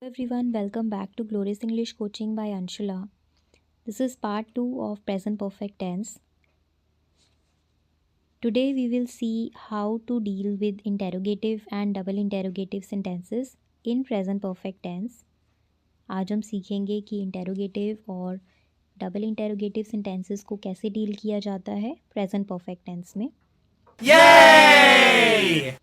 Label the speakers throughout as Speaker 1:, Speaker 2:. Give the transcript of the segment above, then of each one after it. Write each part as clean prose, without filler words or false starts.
Speaker 1: Everyone, welcome back to Glorious English Coaching by Anshula. This is part 2 of present perfect tense. Today we will see how to deal with interrogative and double interrogative sentences in present perfect tense. आज हम सीखेंगे कि interrogative और double interrogative sentences को कैसे deal किया जाता है present perfect tense में.
Speaker 2: Yay!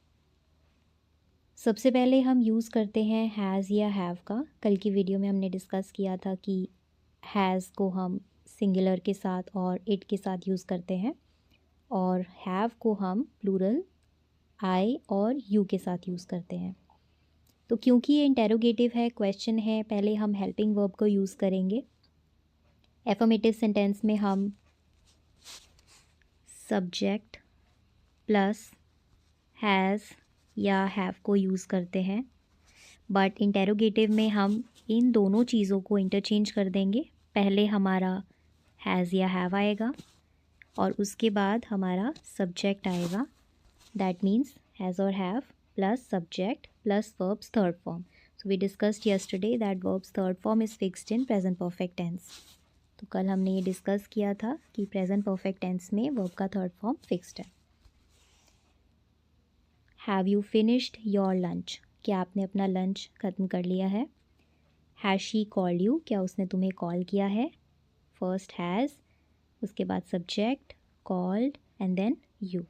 Speaker 1: सबसे पहले हम यूज़ करते हैं हैज़ या हैव का. कल की वीडियो में हमने डिस्कस किया था कि हैज़ को हम सिंगुलर के साथ और इट के साथ यूज़ करते हैं और हैव को हम प्लूरल आई और यू के साथ यूज़ करते हैं. तो क्योंकि ये इंटेरोगेटिव है, क्वेश्चन है, पहले हम हेल्पिंग वर्ब को यूज़ करेंगे. एफर्मेटिव सेंटेंस में हम सब्जेक्ट प्लस हैज़ या हैव को यूज़ करते हैं. बट इंटेरोगेटिव में हम इन दोनों चीज़ों को इंटरचेंज कर देंगे. पहले हमारा हैज़ या हैव आएगा और उसके बाद हमारा सब्जेक्ट आएगा. दैट मीन्स हैज़ और have plus subject plus verbs third form. So we discussed yesterday that verbs third form is fixed in present perfect tense. तो कल हमने ये डिस्कस किया था कि प्रेजेंट परफेक्ट टेंस में वर्ब का थर्ड फॉर्म फिक्स्ड है. Have you finished your lunch? क्या आपने अपना लंच ख़त्म कर लिया है? Has she called you? क्या उसने तुम्हें कॉल किया है? फर्स्ट हैज़, उसके बाद subject called and then you.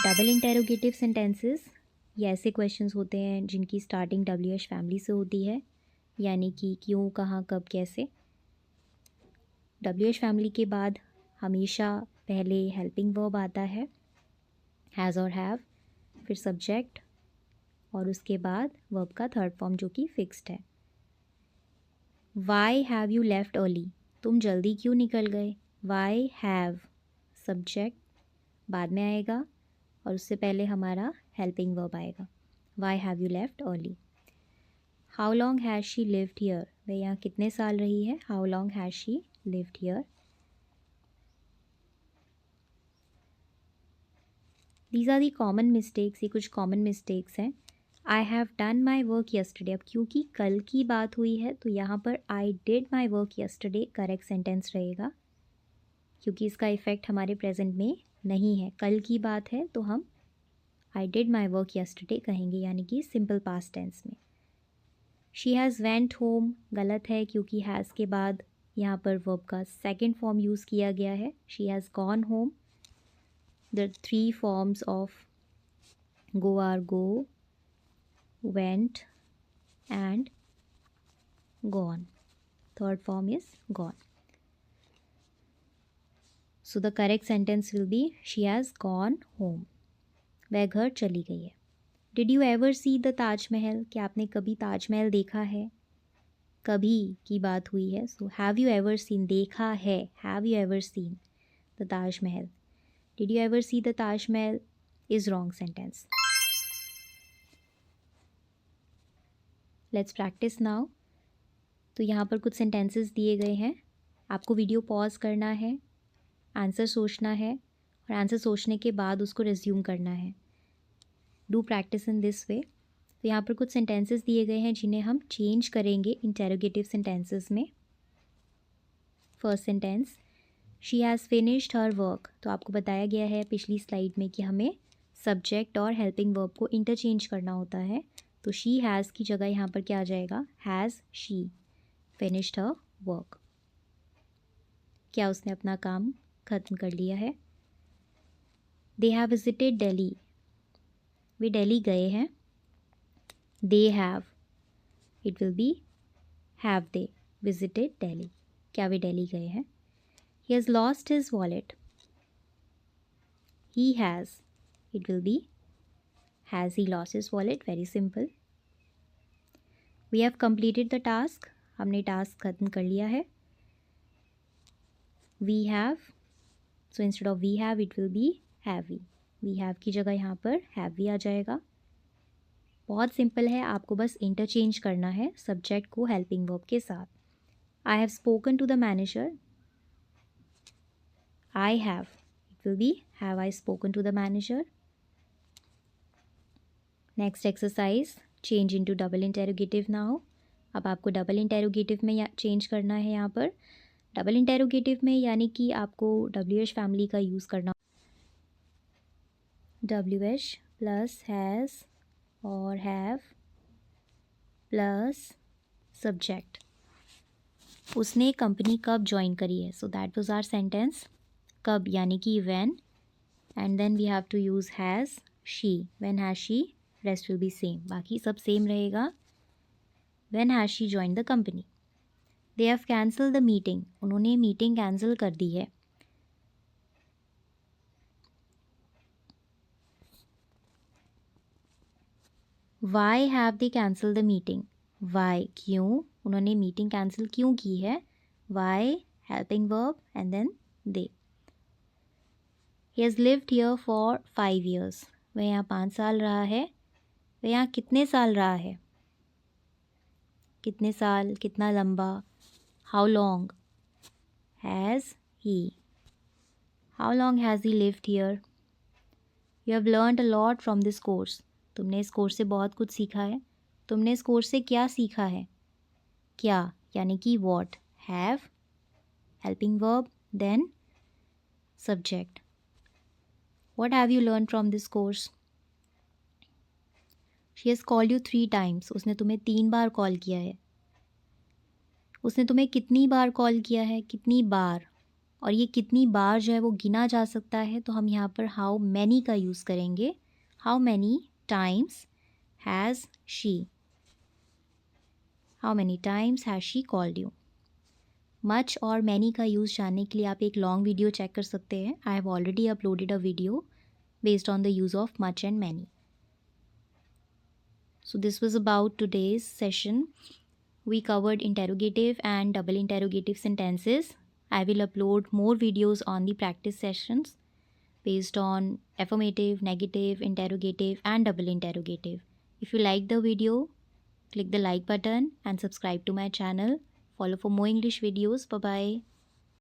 Speaker 1: Double interrogative sentences ये ऐसे क्वेश्चंस होते हैं जिनकी स्टार्टिंग WH फैमिली से होती है, यानी कि क्यों, कहाँ, कब, कैसे. WH फैमिली के बाद हमेशा पहले हेल्पिंग वर्ब आता है, हैज़ और हैव, फिर सब्जेक्ट और उसके बाद वर्ब का थर्ड फॉर्म जो कि फिक्स्ड है. Why have you left early? तुम जल्दी क्यों निकल गए? वाई हैव सब्जेक्ट बाद में आएगा और उससे पहले हमारा हेल्पिंग वर्ब आएगा. Why have you left early. How long has she lived here? वह यहाँ कितने साल रही है? How long has she lived here. These are the common mistakes. ये कुछ कॉमन मिस्टेक्स हैं. I have done my work yesterday. अब क्योंकि कल की बात हुई है तो यहाँ पर I did my work yesterday correct sentence रहेगा, क्योंकि इसका इफ़ेक्ट हमारे प्रेजेंट में नहीं है. कल की बात है तो हम I did my work yesterday कहेंगे, यानी कि सिंपल पास्ट टेंस में. शी हैज़ वेंट होम गलत है, क्योंकि हैज़ के बाद यहाँ पर वर्ब का सेकेंड फॉर्म यूज़ किया गया है. She has gone home. The three forms of go are go, went and gone. Third form is gone. So the correct sentence will be she has gone home. वह घर चली गई है. Did you ever see the Taj Mahal? क्या आपने कभी ताज महल देखा है? कभी की बात हुई है. So have you ever seen, देखा है. Have you ever seen the Taj Mahal? Did you ever see the Taj Mahal is wrong sentence. Let's practice now. तो यहाँ पर कुछ सेंटेंसेस दिए गए हैं. आपको वीडियो पॉज करना है, आंसर सोचना है और आंसर सोचने के बाद उसको रिज्यूम करना है. Do practice in this way. तो यहाँ पर कुछ सेंटेंसेस दिए गए हैं जिन्हें हम चेंज करेंगे इंटेरोगेटिव सेंटेंसेस में. First sentence, she has finished her work. तो आपको बताया गया है पिछली स्लाइड में कि हमें सब्जेक्ट और हेल्पिंग वर्ब को इंटरचेंज करना होता है. तो शी हैज़ की जगह यहाँ पर क्या आ जाएगा? Has she finished her work. क्या उसने अपना काम ख़त्म कर लिया है? They have visited Delhi. वे दिल्ली गए हैं. They have, it will be have they visited Delhi. क्या वे दिल्ली गए हैं? He has lost his wallet. He has, it will be has he lost his wallet. Very simple. We have completed the task. हमने task ख़त्म कर लिया है. We have, so instead of we have it will be have we. We have की जगह यहाँ पर have we आ जाएगा. बहुत सिंपल है, आपको बस इंटरचेंज करना है सब्जेक्ट को हेल्पिंग वर्ब के साथ. I have spoken to the manager. I have, it will be have I spoken to the manager. Next exercise, change into double interrogative now. अब आपको डबल इंटेरोगेटिव में चेंज करना है। यहाँ पर डबल इंटेरोगेटिव में यानी कि आपको WH फैमिली का यूज़ करना। WH प्लस हैज़ और हैव प्लस सब्जेक्ट। उसने कंपनी कब ज्वाइन करी है, so that was our sentence. कब यानी कि when, and then we have to use has, she, when has she, rest will be same, बाकी सब सेम रहेगा। When has she join the company. They have cancel the meeting, उन्होंने meeting cancel कर दी है। Why have they cancel the meeting, why क्यों, उन्होंने meeting cancel क्यों की है। Why helping verb and then they. He has lived here for 5 years, वह यहाँ 5 साल रहा है। वह यहाँ कितने साल रहा है, कितने साल, कितना लंबा, how long. Has he, how long has he lived here. You have learned a lot from this course, तुमने इस कोर्स से बहुत कुछ सीखा है। तुमने इस कोर्स से क्या सीखा है, क्या यानी कि what. Have helping verb then subject. What have you learned from this course? She has called you 3 times. उसने तुम्हें 3 बार कॉल किया है। उसने तुम्हें कितनी बार कॉल किया है, कितनी बार, और ये कितनी बार जो है वो गिना जा सकता है, तो हम यहाँ पर हाउ मैनी का यूज़ करेंगे। How many times has she, how many times has she called you. Much और मैनी का यूज़ जानने के लिए आप एक लॉन्ग वीडियो चेक कर सकते हैं। I have already uploaded a video based on the use of much and many. So this was about today's session. We covered interrogative and double interrogative sentences. I will upload more videos on the practice sessions based on affirmative, negative, interrogative and double interrogative. If you like the video, click the like button and subscribe to my channel. Follow for more English videos. Bye bye.